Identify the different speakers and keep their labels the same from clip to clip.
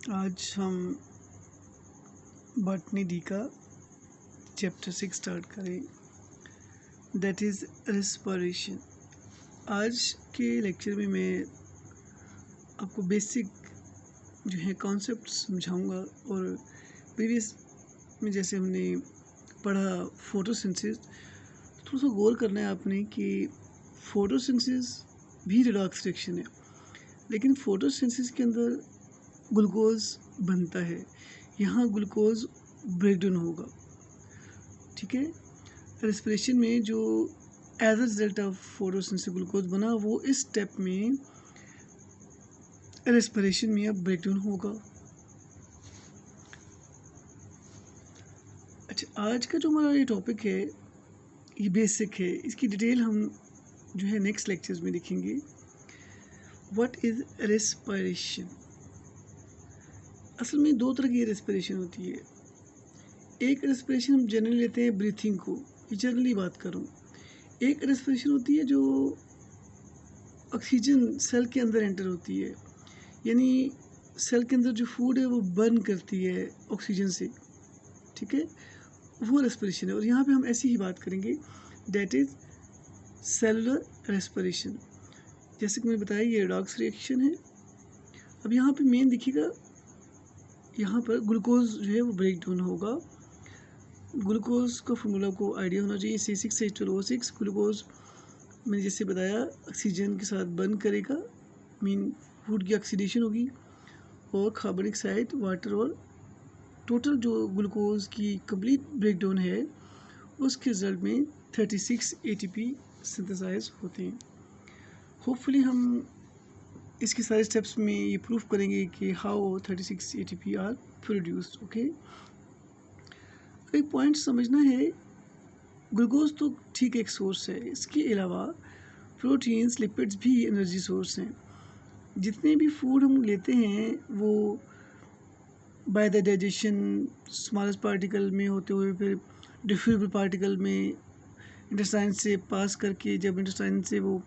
Speaker 1: आज हम botany D का चैप्टर 6 स्टार्ट करें, दैट इज़ रेस्पिरेशन। आज के लेक्चर में मैं आपको बेसिक जो है कॉन्सेप्ट समझाऊंगा। और प्रीवियस में जैसे हमने पढ़ा फोटोसिंथेसिस, थोड़ा सा गौर करना है आपने कि फोटोसिंथेसिस भी रेडॉक्स रिएक्शन है, लेकिन फोटोसिंथेसिस के अंदर ग्लूकोज बनता है, यहाँ ग्लूकोज ब्रेकडाउन होगा। ठीक है, रेस्पिरेशन में जो as a result of photosynthesis glucose बना, वो इस स्टेप में रेस्पिरेशन में अब ब्रेकडाउन होगा। अच्छा, आज का जो हमारा ये टॉपिक है ये बेसिक है, इसकी डिटेल हम जो है नेक्स्ट लेक्चर्स में देखेंगे। What is respiration? असल में दो तरह की रेस्पिरेशन होती है। एक रेस्पिरेशन हम जनरली लेते हैं ब्रीथिंग को, ये जनरली बात करूँ। एक रेस्पिरेशन होती है जो ऑक्सीजन सेल के अंदर एंटर होती है, यानी सेल के अंदर जो फूड है वो बर्न करती है ऑक्सीजन से। ठीक है, वो रेस्पिरेशन है। और यहाँ पे हम ऐसी ही बात करेंगे, दैट इज़ सेलुलर रेस्पिरेशन। जैसे कि मैंने बताया ये रेडॉक्स रिएक्शन है। अब यहाँ पे मेन देखिएगा, यहाँ पर ग्लूकोज जो है वो ब्रेक डाउन होगा। ग्लूकोज का फॉर्मूला को आइडिया होना चाहिए, C6H12O6। ग्लूकोज मैंने जैसे बताया ऑक्सीजन के साथ बर्न करेगा, मीन फूड की ऑक्सीडेशन होगी, और कार्बन डाइऑक्साइड, वाटर, और टोटल जो ग्लूकोज की कंप्लीट ब्रेकडाउन है उसके रिजल्ट में 36 ATP सिंथेसाइज होते हैं। होपफुली हम इसके सारे स्टेप्स में ये प्रूफ करेंगे कि how 36 ATP are produced. Okay, एक पॉइंट समझना है, ग्लूकोज तो ठीक एक सोर्स है, इसके अलावा प्रोटीन्स, लिपिड्स भी एनर्जी सोर्स हैं। जितने भी फूड हम लेते हैं वो by the digestion smallest particle में होते हुए फिर डिफ्यूजिबल पार्टिकल में इंटेस्टाइन से पास करके, जब इंटेस्टाइन से वो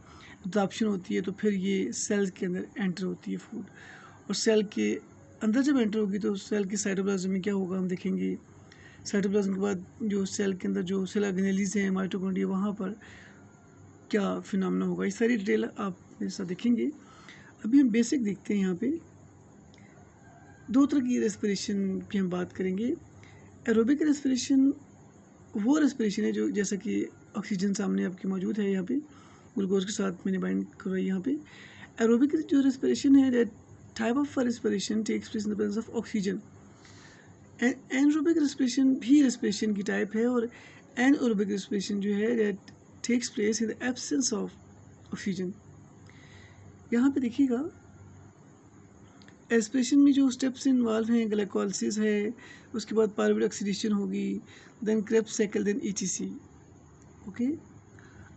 Speaker 1: एब्जॉर्प्शन होती है तो फिर ये सेल के अंदर एंटर होती है फूड। और सेल के अंदर जब एंटर होगी तो सेल के साइटोप्लाज्म में क्या होगा हम देखेंगे। साइटोप्लाज्म के बाद जो सेल के अंदर जो सेल ऑर्गेनेलीज हैं, माइटोकॉन्ड्रिया, वहाँ पर क्या फिनोमेना होगा, इस सारी डिटेल आप मेरे साथ देखेंगे। अभी हम बेसिक देखते हैं। यहाँ पे दो तरह की रेस्पिरेशन की हम बात करेंगे। एरोबिक रेस्पिरेशन वो रेस्पिरेशन है जो जैसा कि ऑक्सीजन सामने आपके मौजूद है, यहाँ पे ग्लूकोज के साथ मैंने बाइंड करवाई। यहाँ पे एरोबिक जो रेस्पिरेशन है, that type of respiration takes place in the presence of oxygen. Anaerobic respiration भी रेस्पिरेशन की टाइप है, और एनएरोबिक रेस्पिरेशन जो है that takes place in the absence of oxygen. यहाँ पे देखिएगा रेस्पिरेशन में जो स्टेप्स इन्वॉल्व हैं, ग्लाइकोलाइसिस है, उसके बाद पायरुवेट ऑक्सीडेशन होगी, then Krebs cycle, then ETC। Okay,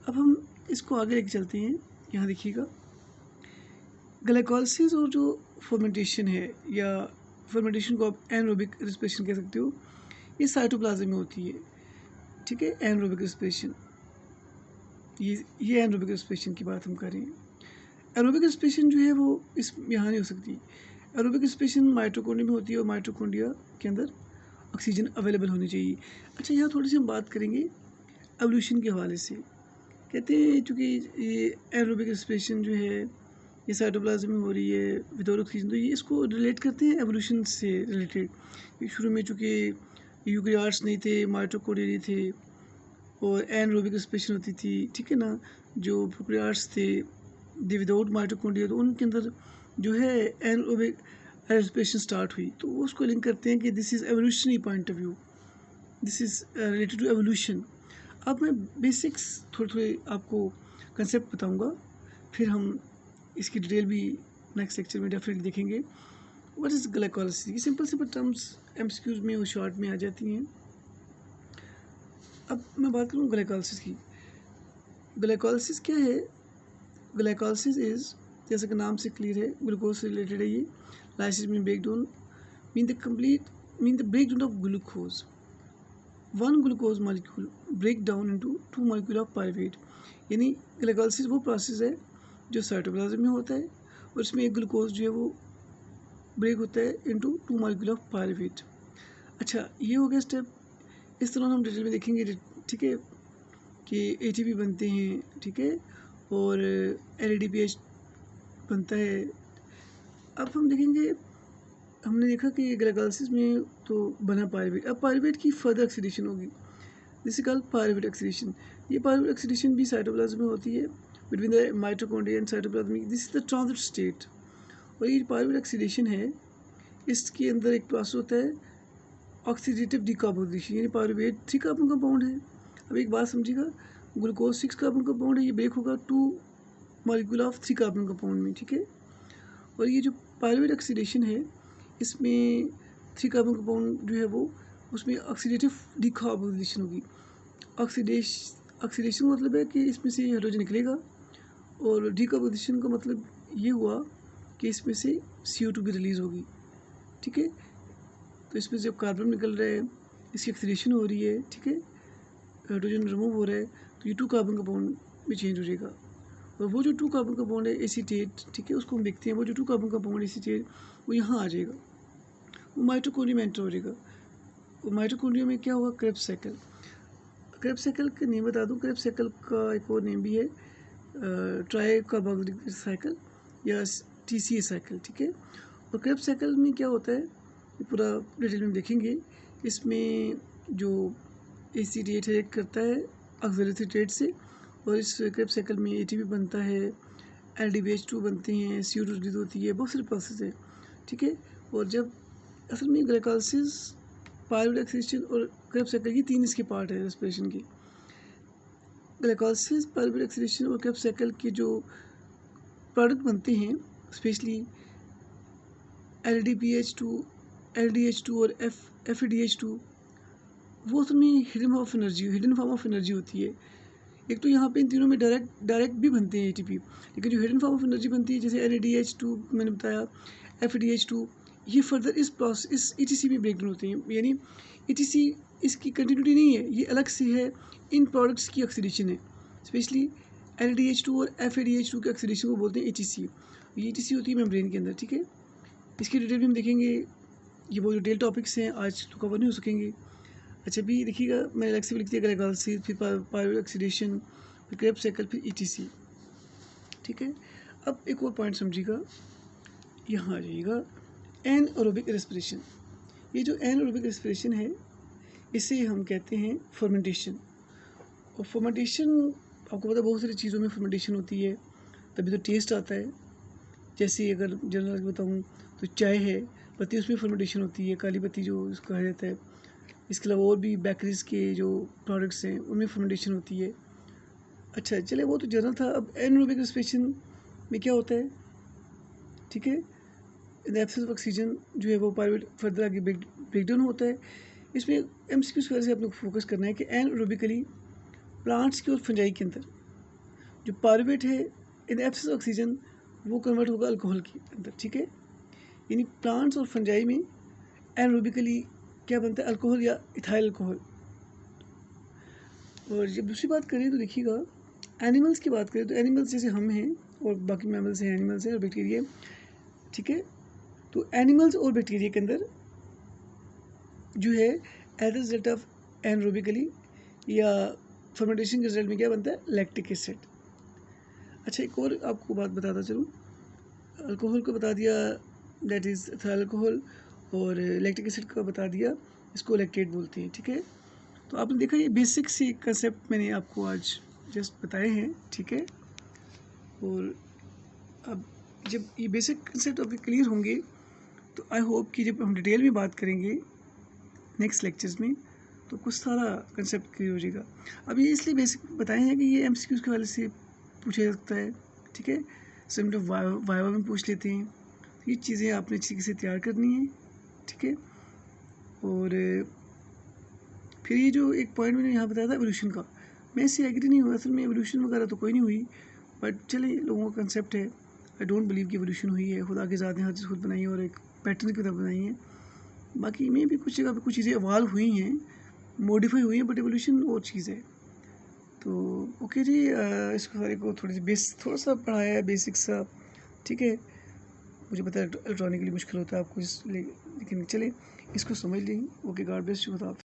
Speaker 1: अब हम इसको आगे लेके चलते हैं। यहाँ देखिएगा ग्लाइकोलाइसिस और जो फर्मेंटेशन है, या फर्मेंटेशन को आप एनरोबिक रेस्पिरेशन कह सकते हो, ये साइटोप्लाज्म में होती है। ठीक है, एनरोबिक रेस्पिरेशन, ये एनरोबिक रेस्पिरेशन की बात हम कर रहे हैं। एरोबिक रेस्पिरेशन जो है वो इस यहाँ नहीं हो सकती। एरोबिक रेस्पिरेशन माइटोकॉन्ड्रिया में होती है, और माइटोकॉन्ड्रिया के अंदर ऑक्सीजन अवेलेबल होनी चाहिए। अच्छा, यहाँ थोड़ी सी हम बात करेंगे एवोल्यूशन के हवाले से। कहते हैं चूँकि ये एरोबिक रेस्पिरेशन जो है ये साइटोप्लाज्म में हो रही है विदाउट ऑक्सीजन, तो ये इसको रिलेट करते हैं एवोल्यूशन से रिलेटेड। शुरू में चूँकि यूकेरियोट्स नहीं थे, माइटोकॉन्ड्रिया नहीं थे, और एनरोबिक रेस्पिरेशन होती थी। ठीक है ना, जो प्रोकैरियोट्स थे दे विदाउट माइटोकॉन्ड्रिया, तो उनके अंदर जो है एनरोबिक रेस्पिरेशन स्टार्ट हुई। तो वो उसको लिंक करते हैं कि this is evolutionary point of view, this is related to evolution. अब मैं बेसिक्स थोड़े आपको कंसेप्ट बताऊंगा, फिर हम इसकी डिटेल भी नेक्स्ट लेक्चर में डेफिनेटली देखेंगे। What is glycolysis? ये सिंपल सिंपल टर्म्स MCQs में और शॉर्ट में आ जाती हैं। अब मैं बात करूँ ग्लाइकोलाइसिस की। ग्लाइकोलाइसिस क्या है? ग्लाइकोलाइसिस इज़, जैसे कि नाम से क्लियर है, ग्लूकोज से रिलेटेड है ये। लाइसिस में breakdown mean the breakdown of glucose. One glucose molecule break down into two molecule of pyruvate. यानी ग्लाइकोलाइसिस वो प्रोसेस है जो साइटोप्लाज्म में होता है, और इसमें एक ग्लूकोज जो है वो ब्रेक होता है इनटू 2 मॉलिक्यूल ऑफ पायरुवेट। अच्छा, ये हो गया स्टेप। इस तरह हम डिटेल में देखेंगे, ठीक है, कि ATP बनते हैं, ठीक है, और NADPH बनता है। अब हम देखेंगे, हमने देखा कि ग्लाइकोलाइसिस में तो बना पायरुवेट। अब पायरुवेट की फर्दर ऑक्सीडेशन होगी, this is called pyruvate oxidation. ये पायरुवेट ऑक्सीडेशन भी साइटोप्लाज्म में होती है between the mitochondria and cytoplasm. This is the transit state. और ये पायरुवेट ऑक्सीडेशन है, इसके अंदर एक प्रोसेस होता है ऑक्सीडेटिव डिकम्पोजिशन, यानी पायरुवेट 3 कार्बन कंपाउंड है। अब एक बात समझिएगा, ग्लूकोज 6 कार्बन कंपाउंड है, ये ब्रेक होगा 2 मॉलिक्यूल ऑफ 3 कार्बन कंपाउंड में, ठीक है। और ये जो पायरुवेट ऑक्सीडेशन है, इसमें 3 कार्बन कंपाउंड जो है वो, उसमें ऑक्सीडेटिव डिकम्पोजिशन होगी। ऑक्सीडेशन का मतलब है कि इसमें से हाइड्रोजन निकलेगा, और डिकम्पोजिशन का मतलब ये हुआ कि इसमें से CO2 भी रिलीज़ होगी, ठीक है। तो इसमें से जब कार्बन निकल रहा है, इसकी ऑक्सीडेशन हो रही है, ठीक है, हाइड्रोजन रिमूव हो रहा है, तो ये 2 कार्बन कंपाउंड में चेंज हो जाएगा। और वो जो 2 कार्बन कंपाउंड है एसीटेट, ठीक है, उसको हम देखते हैं। वो जो 2 कार्बन कंपाउंड एसीटेट, वो यहाँ आ जाएगा, वो माइटोकॉन्ड्रिया में एंटर हो जाएगा। वो माइटोकॉन्ड्रिया में क्या होगा, क्रेब्स साइकिल। क्रेब्स साइकिल का नेम बता दूँ, क्रेब्स साइकिल का एक और नेम भी है ट्राई कार्बोक्सिलिक साइकिल या TCA साइकिल, ठीक है। और क्रेब्स साइकिल में क्या होता है, ये पूरा डिटेल में देखेंगे। इसमें जो एसीटेट रिएक्ट करता है ऑक्सीडेटिव से, और इस क्रेब्स साइकिल में ATP बनता है, LDPH2 बनते हैं, CO2 रिलीज होती है, बहुत सारे प्रोसेस है, ठीक है। और जब असल में ग्लाइकोलाइसिस, पायरुवेट ऑक्सीडेशन और क्रेब्स साइकिल, ये 3 इसके पार्ट है रेस्पिरेशन की। ग्लाइकोलाइसिस, पायरुवेट ऑक्सीडेशन और क्रेब्स साइकिल के जो प्रोडक्ट बनते हैं, स्पेशली LDPH2, LDH2 और FADH2, वो उसमें हिडन फॉर्म ऑफ एनर्जी होती है। एक तो यहाँ पे इन तीनों में डायरेक्ट भी बनते हैं ATP, लेकिन जो हिडन फॉर्म ऑफ एनर्जी बनती है, जैसे NADH2 मैंने बताया, FADH2, ये फर्दर इस ETC में ब्रेकडाउन होते हैं। यानी ETC इसकी कंटिन्यूटी नहीं है, ये अलग से है, इन प्रोडक्ट्स की ऑक्सीडेशन है। स्पेशली NADH2 और FADH2 के ऑक्सीडेशन को बोलते हैं ETC। ये ETC होती है मेम्ब्रेन के अंदर, ठीक है। इसकी डिटेल भी हम देखेंगे, ये वो जो डिटेल टॉपिक्स हैं आज तो कवर नहीं हो सकेंगे। अच्छा, भी देखिएगा, मैंने अलग से भी लिख दिया ग्लाइकोलाइसिस, फिर पायरुवेट ऑक्सीडेशन, फिर क्रेब्स साइकिल, फिर ETC, ठीक है। अब एक और पॉइंट समझिएगा, यहाँ आ जाइएगा, एनएरोबिक रेस्पिरेशन। ये जो एनएरोबिक रेस्पिरेशन है, इसे हम कहते हैं फर्मेंटेशन। और फर्मेंटेशन आपको पता है, बहुत सारी चीज़ों में फर्मेंटेशन होती है, तभी तो टेस्ट आता है। जैसे अगर जनरल बताऊँ तो चाय है, पत्ती, उसमें फर्मेंटेशन होती है, काली पत्ती जो उसको कहा जाता है। इसके अलावा और भी बेकरीज के जो प्रोडक्ट्स हैं, उनमें फर्मेंटेशन होती है। अच्छा, चले, वो तो जनरल था। अब एनएरोबिक रेस्पिरेशन में क्या होता है, ठीक है, इन द एब्सेंस ऑफ ऑक्सीजन जो है वो पायरुवेट फर्दर आगे ब्रेकडाउन होता है। इसमें MCQ की वजह से अपने को फोकस करना है कि एनएरोबिकली प्लांट्स की और फंजाई के अंदर जो पायरुवेट है, इन द एब्सेंस ऑफ ऑक्सीजन, वो कन्वर्ट होगा अल्कोहल के अंदर, ठीक है। यानी प्लांट्स और फंजाई में एनएरोबिकली क्या बनता है, अल्कोहल या इथाइल अल्कोहल। और जब दूसरी बात करें तो देखिएगा, एनिमल्स की बात करें तो एनिमल्स जैसे हम हैं और बाकी मैमल्स हैं, एनिमल्स हैं और बैक्टीरिया, ठीक है। तो एनिमल्स और बैक्टीरिया के अंदर जो है एज अ रिजल्ट ऑफ एनएरोबिकली या फर्मेंटेशन के रिजल्ट में क्या बनता है, लैक्टिक एसिड। अच्छा, एक और आपको बात बताता चलूँ, अल्कोहल को बता दिया, दैट इज़ एथिल अल्कोहल, और लैक्टिक एसिड का बता दिया, इसको लैक्टेट बोलते हैं, ठीक है। तो आपने देखा, ये बेसिक सी कंसेप्ट मैंने आपको आज जस्ट बताए हैं, ठीक है। और अब जब ये बेसिक कंसेप्ट आपके क्लियर होंगे, तो आई होप कि जब हम डिटेल में बात करेंगे नेक्स्ट लेक्चर्स में, तो कुछ सारा कंसेप्ट क्लियर हो जाएगा। अब ये इसलिए बेसिक बताए हैं कि ये MCQs के वाले से पूछा जा सकता है, ठीक है। सिम्टम वाइवा में पूछ लेते हैं, ये चीज़ें आपने अच्छी से तैयार करनी है, ठीक है। और फिर ये जो एक पॉइंट मैंने यहाँ बताया था एवोल्यूशन का, मैं इससे एग्री नहीं हुआ। असल में एवोल्यूशन वगैरह तो कोई नहीं हुई, बट चले, लोगों का कंसेप्ट है। आई डोंट बिलीव कि एवोल्यूशन हुई है, खुदा के ज़ात ने हर चीज़ खुद बनाई है और एक पैटर्न की तरह बनाई है। बाकी में भी कुछ जगह पे कुछ चीज़ें इवॉल्व हुई हैं, मॉडिफाई हुई हैं, बट एवोल्यूशन और चीज़ है। तो ओके जी, इसको सारे को थोड़ा सा पढ़ाया है, बेसिक सा, ठीक है। मुझे पता है इलेक्ट्रॉनिकली मुश्किल होता है आपको, इसलिए, लेकिन चलें इसको समझ लें। ओके, गॉड ब्लेस यू, खुदा हाफ़िज़।